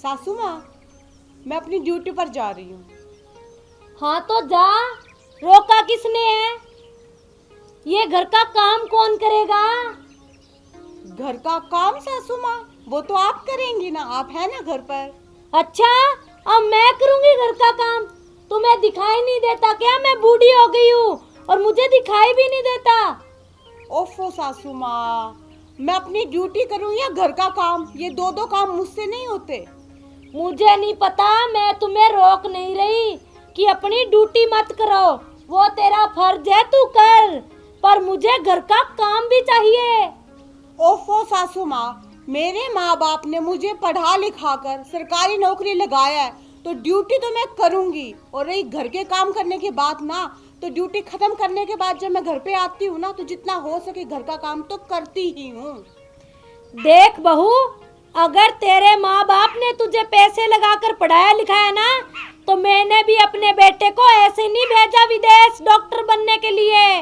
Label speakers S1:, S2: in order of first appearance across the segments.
S1: सासू माँ, मैं अपनी ड्यूटी पर जा रही हूँ।
S2: हाँ तो जा, रोका किसने है? ये घर का काम कौन करेगा?
S1: घर का काम सासू माँ, वो तो आप करेंगी ना, आप है ना घर पर।
S2: अच्छा, अब मैं करूंगी घर का काम? तुम्हें दिखाई नहीं देता क्या मैं बूढ़ी हो गई हूँ और मुझे दिखाई भी नहीं देता?
S1: ओफो सासू माँ, मैं अपनी ड्यूटी करूँ या घर का काम, ये दो दो काम मुझसे नहीं होते।
S2: मुझे नहीं पता, मैं तुम्हें रोक नहीं रही कि अपनी ड्यूटी मत करो, वो तेरा फर्ज है, तू कर, पर मुझे घर का काम भी चाहिए।
S1: ओफो सासू माँ, मेरे माँ बाप ने मुझे पढ़ा लिखा कर सरकारी नौकरी लगाया है, तो ड्यूटी तो मैं करूंगी। और रही घर के काम करने की बात ना, तो ड्यूटी खत्म करने के बाद जब मैं घर पे आती हूँ ना, तो जितना हो सके घर का काम तो करती ही हूँ।
S2: देख बहू, अगर तेरे माँ बाप ने तुझे पैसे लगाकर पढ़ाया लिखाया ना, तो मैंने भी अपने बेटे को ऐसे नहीं भेजा विदेश डॉक्टर बनने के लिए।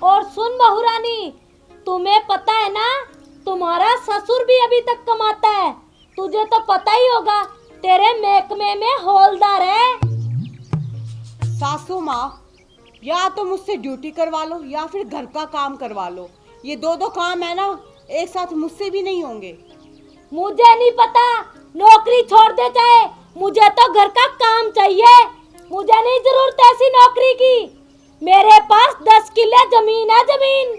S2: और सुन बहू रानी, तुम्हें पता है ना, तुम्हारा ससुर भी अभी तक कमाता है, तुझे तो पता ही होगा, तेरे महकमे में हौलदार है।
S1: सासू माँ, या तो मुझसे ड्यूटी करवा लो या फिर घर का काम करवा लो, ये दो दो काम है ना, एक साथ मुझसे भी नहीं होंगे।
S2: मुझे नहीं पता, नौकरी छोड़ दे चाहे, मुझे तो घर का काम चाहिए। मुझे नहीं जरूरत ऐसी नौकरी की, मेरे पास 10 किले जमीन है, जमीन।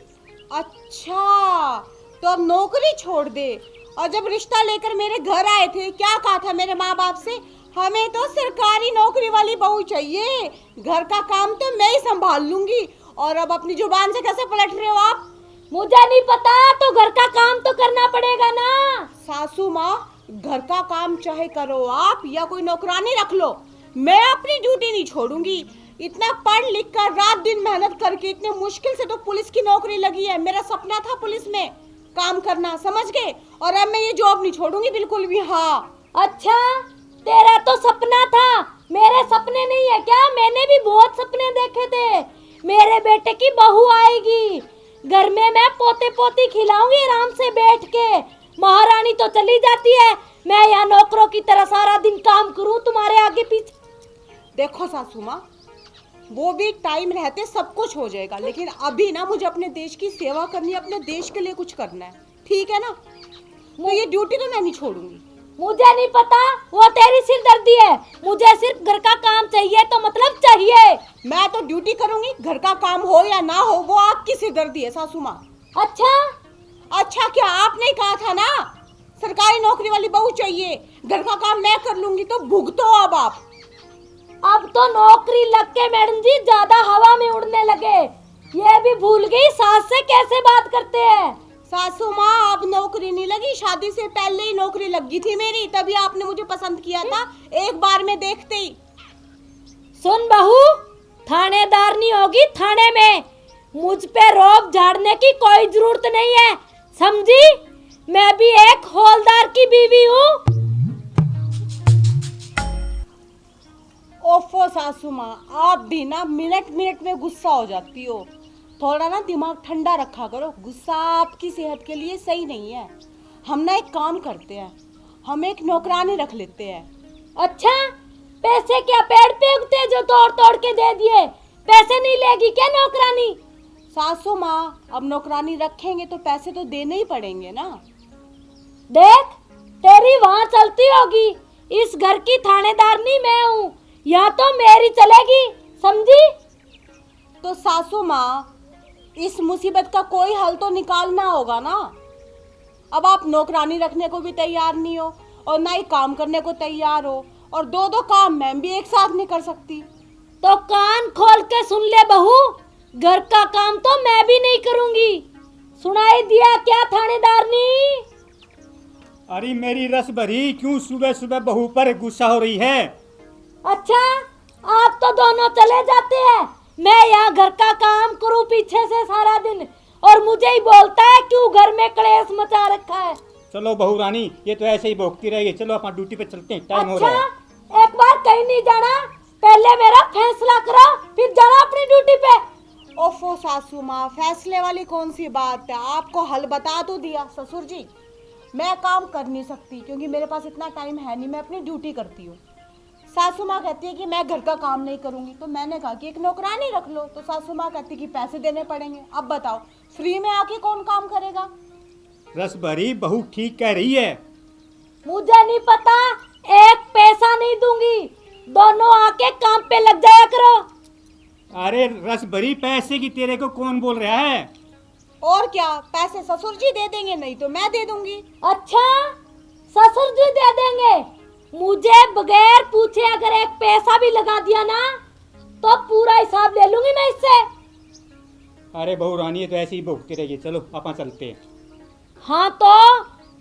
S1: अच्छा, तो अब नौकरी छोड़ दे। और जब रिश्ता लेकर मेरे घर आए थे, क्या कहा था मेरे माँ बाप से? हमें तो सरकारी नौकरी वाली बहू चाहिए, घर का काम तो मैं ही संभाल लूंगी। और अब अपनी जुबान से कैसे पलट रहे हो आप?
S2: मुझे नहीं पता, तो घर का काम तो करना पड़ेगा ना।
S1: सासू माँ, घर का काम चाहे करो आप या कोई नौकरानी रख लो, मैं अपनी ड्यूटी नहीं छोड़ूंगी। इतना पढ़ लिख कर रात दिन मेहनत करके इतने मुश्किल से तो पुलिस की नौकरी लगी है, मेरा सपना था पुलिस में काम करना, समझ गए? और अब मैं ये जॉब नहीं छोड़ूंगी बिल्कुल भी। हाँ।
S2: अच्छा, तेरा तो सपना था, मेरे सपने नहीं है क्या? मैंने भी बहुत सपने देखे थे, मेरे बेटे की बहू आएगी, घर में मैं पोते पोती खिलाऊंगी आराम से बैठ के, महारानी तो चली जाती है, मैं यहाँ नौकरों की तरह सारा दिन काम करूं तुम्हारे आगे पीछे।
S1: देखो सासू माँ, वो भी टाइम रहते सब कुछ हो जाएगा, लेकिन अभी ना मुझे अपने देश की सेवा करनी है, अपने देश के लिए कुछ करना है, ठीक है ना? तो ये ड्यूटी तो मैं नहीं छोड़ूंगी।
S2: मुझे नहीं पता, वो तेरी सिरदर्दी है, मुझे सिर्फ घर का काम चाहिए, तो मतलब चाहिए।
S1: मैं तो ड्यूटी करूंगी, घर का काम हो या ना हो वो आपकी सिरदर्दी है सासू माँ।
S2: अच्छा,
S1: अच्छा क्या आपने कहा था ना सरकारी नौकरी वाली बहू चाहिए, घर का काम मैं कर लूंगी, तो भुगतो अब आप।
S2: अब तो नौकरी लग के मैडम जी ज्यादा हवा में उड़ने लगे, ये भी भूल गई सास से कैसे बात करते हैं।
S1: सासू माँ, अब नौकरी नहीं लगी, शादी से पहले ही नौकरी लगी थी मेरी, तभी आपने मुझे पसंद किया था एक बार में देखते ही।
S2: सुन बहू, थानेदार नहीं होगी थाने में, मुझ पे रोब झाड़ने की कोई जरूरत नहीं है, समझी? मैं भी एक हौलदार की बीवी हूँ।
S1: ओफो सासू माँ, आप भी ना मिनट मिनट में गुस्सा हो जाती हो, थोड़ा ना दिमाग ठंडा रखा करो, गुस्सा आपकी सेहत के लिए सही नहीं है। हम ना एक काम करते हैं, हम एक नौकरानी रख लेते हैं।
S2: अच्छा, पैसे क्या पेड़ पे उगते जो तोड़ तोड़ के दे दिए? पैसे नहीं लेगी क्या नौकरानी?
S1: सासू माँ, अब नौकरानी रखेंगे तो पैसे तो देने ही पड़ेंगे ना।
S2: देख, तेरी वहाँ चलती होगी, इस घर की थानेदारनी मैं हूँ, यहाँ तो मेरी चलेगी, समझी?
S1: तो सासू माँ, इस मुसीबत का कोई हल तो निकालना होगा ना। अब आप नौकरानी रखने को भी तैयार नहीं हो और ना ही काम करने को तैयार हो, और दो दो काम मैं भी एक साथ नहीं कर सकती।
S2: तो कान खोल के सुन ले बहू, घर का काम तो मैं भी नहीं करूंगी, सुनाई दिया क्या थानेदारनी?
S3: अरे मेरी रस भरी, क्यों सुबह सुबह बहू पर गुस्सा हो रही है?
S2: अच्छा, आप तो दोनों चले जाते हैं, मैं यहाँ घर का काम करूँ पीछे से सारा दिन, और मुझे ही बोलता है क्यों घर में कलेश मचा रखा है।
S3: चलो बहू रानी, ये तो ऐसे ही भोगती रहेगी, चलो अपना ड्यूटी पे चलते हैं, टाइम हो
S2: अच्छा,
S3: रहा है।
S2: एक बार कहीं नहीं जाना, पहले मेरा फैसला करो, फिर जाना अपनी ड्यूटी पे।
S1: ओफो सासू माँ, फैसले वाली कौन सी बात है, आपको हल बता तो दिया ससुर जी, मैं काम कर नहीं सकती क्योंकि मेरे पास इतना टाइम है नहीं, मैं अपनी ड्यूटी करती हूँ। सासू माँ कहती है कि मैं घर का काम नहीं करूँगी, तो मैंने कहा कि एक नौकरानी रख लो, तो सासू माँ कहती है कि पैसे देने पड़ेंगे। अब बताओ फ्री में आके कौन काम करेगा?
S3: रस भरी बहू ठीक कह रही है।
S2: मुझे नहीं पता, एक पैसा नहीं दूंगी, दोनों आके काम पे लग जाया करो।
S3: अरे रस भरी पैसे की तेरे को कौन बोल रहा है?
S1: और क्या, पैसे ससुर जी दे देंगे, नहीं तो मैं दे दूंगी।
S2: अच्छा, ससुर जी दे देंगे? मुझे बगैर पूछे अगर एक पैसा भी लगा दिया ना तो पूरा हिसाब ले लूंगी मैं इससे।
S3: अरे बहू रानी, ये तो ऐसे ही भोगती रहेगी। चलो अपन चलते हैं।
S2: हाँ तो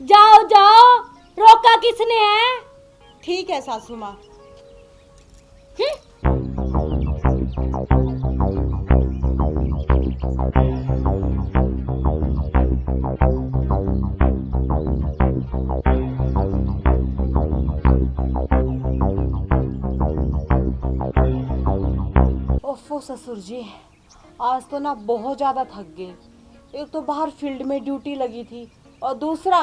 S2: जाओ जाओ, रोका किसने है?
S1: ठीक है सासू माँ। ओफो ससुर जी, आज तो ना बहुत ज़्यादा थक गए। एक तो बाहर फील्ड में ड्यूटी लगी थी और दूसरा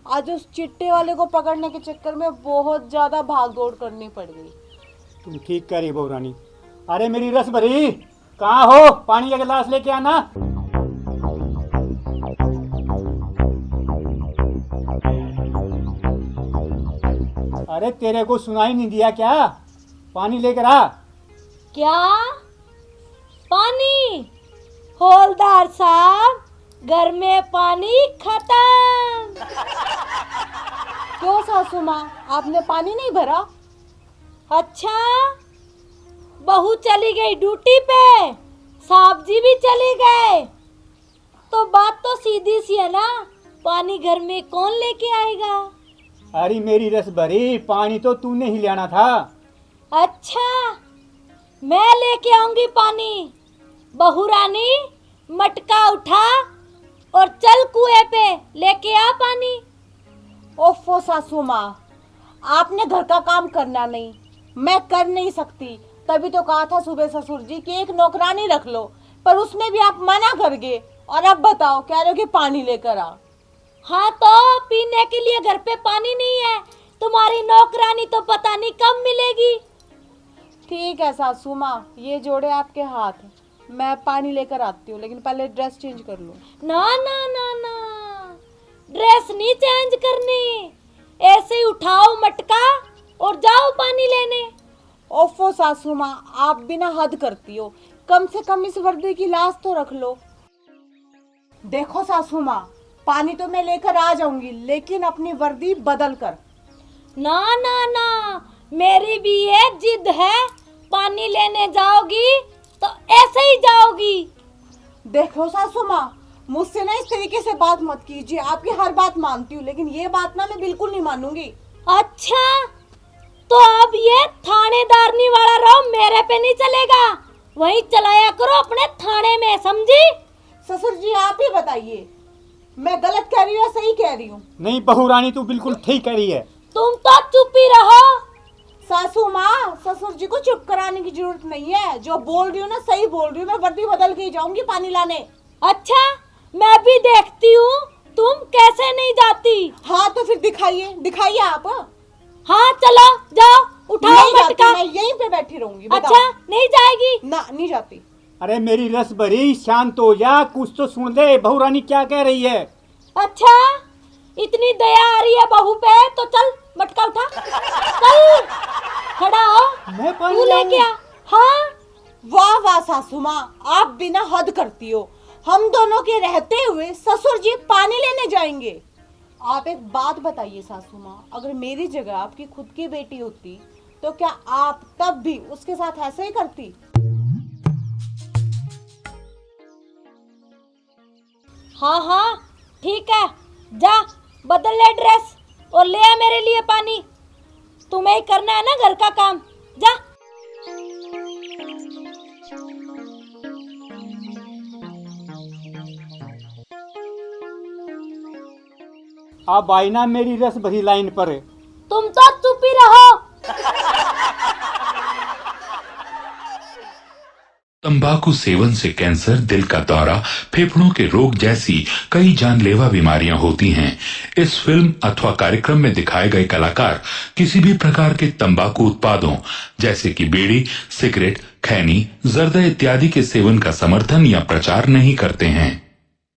S1: आज उस चिट्टे वाले को पकड़ने के चक्कर में बहुत ज़्यादा भाग दौड़ करनी पड़ गई।
S3: तुम ठीक कह रही बहू रानी। अरे मेरी रस भरी, कहाँ हो? पानी का गिलास लेके आना। अरे तेरे को सुनाई नहीं दिया क्या? पानी लेकर आ।
S2: क्या पानी? हौलदार साहब, घर में पानी खत्म।
S1: क्यों सासू माँ, आपने पानी नहीं भरा?
S2: अच्छा, बहू चली गई ड्यूटी पे, साहब जी भी चले गए, तो बात तो सीधी सी है ना, पानी घर में कौन लेके आएगा?
S3: अरे मेरी रस भरी, पानी तो तूने ही लाना था।
S2: अच्छा, मैं लेके आऊंगी पानी। बहू रानी, मटका उठा और चल कुएं पे लेके आ पानी।
S1: ओफो सासू माँ, आपने घर का काम करना नहीं, मैं कर नहीं सकती। तभी तो कहा था सुबह ससुर जी कि एक नौकरानी रख लो, पर उसमें भी आप मना कर गए। और अब बताओ, कह रहे हो कि पानी लेकर आ।
S2: हाँ तो पीने के लिए घर पे पानी नहीं है, तुम्हारी नौकरानी तो पता नहीं कब मिलेगी।
S1: ठीक है सासू माँ, ये जोड़े आपके हाथ, मैं पानी लेकर आती हूँ, लेकिन पहले ड्रेस चेंज कर लूँ।
S2: ना ना ना ना, ड्रेस नहीं चेंज करनी, ऐसे ही उठाओ मटका और जाओ पानी लेने।
S1: ओफो सासू माँ, आप बिना हद करती हो, कम से कम इस वर्दी की लाज तो रख लो। देखो सासू माँ, पानी तो मैं लेकर आ जाऊंगी, लेकिन अपनी वर्दी बदल कर।
S2: ना ना ना, मेरी भी एक जिद है, पानी लेने जाओगी तो ऐसे ही जाओगी।
S1: देखो सासू माँ, मुझसे ना इस तरीके से बात मत कीजिए। आपकी हर बात मानती हूँ, लेकिन ये बात ना मैं बिल्कुल नहीं मानूंगी।
S2: अच्छा, तो अब ये थानेदारनी वाला रहो मेरे पे नहीं चलेगा, वहीं चलाया करो अपने थाने में, समझी?
S1: ससुर जी आप ही बताइए, मैं गलत कह रही हूँ या सही कह रही हूँ?
S3: नहीं बहू रानी, तू बिल्कुल ठीक कह रही है।
S2: तुम तो चुप ही रहो।
S1: सासू माँ, ससुर जी को चुप कराने की जरूरत नहीं है, जो बोल रही हूँ ना सही बोल रही हूँ। मैं वर्दी बदल के ही जाऊंगी पानी लाने।
S2: अच्छा, मैं भी देखती हूँ तुम कैसे नहीं जाती।
S1: हाँ तो फिर दिखाइए, दिखाइए आप।
S2: हाँ चलो जाओ, उठाओ
S1: नहीं जाती,
S2: मटका।
S1: मैं यहीं पे बैठी रहूंगी। बताओ।
S2: अच्छा, नहीं जाएगी?
S1: ना, नहीं जाती।
S3: अरे मेरी रस भरी, शांत हो जा, कुछ तो सुन ले। बहू रानी क्या कह रही है?
S2: अच्छा, इतनी दया आ रही है बहू पे तो चल मटका उठा, चल खड़ा हो,
S3: मैं पानी
S2: तू लेके आ। हाँ
S1: वाह वाह सासू माँ, आप बिना हद करती हो। हम दोनों के रहते हुए ससुर जी पानी लेने जाएंगे। आप एक बात बताइए सासू माँ, अगर मेरी जगह आपकी खुद की बेटी होती तो क्या आप तब भी उसके साथ ऐसा ही करती?
S2: हाँ हाँ ठीक है, जा बदल ले ड्रेस और ले आ मेरे लिए पानी। तुम्हें ही करना है ना घर का काम, जा।
S3: अब आई ना मेरी रस भरी लाइन पर।
S2: तुम तो चुप ही रहो।
S4: तंबाकू सेवन से कैंसर, दिल का दौरा, फेफड़ों के रोग जैसी कई जानलेवा बीमारियां होती हैं। इस फिल्म अथवा कार्यक्रम में दिखाए गए कलाकार किसी भी प्रकार के तंबाकू उत्पादों जैसे कि बीड़ी, सिगरेट, खैनी, जर्दा इत्यादि के सेवन का समर्थन या प्रचार नहीं करते हैं।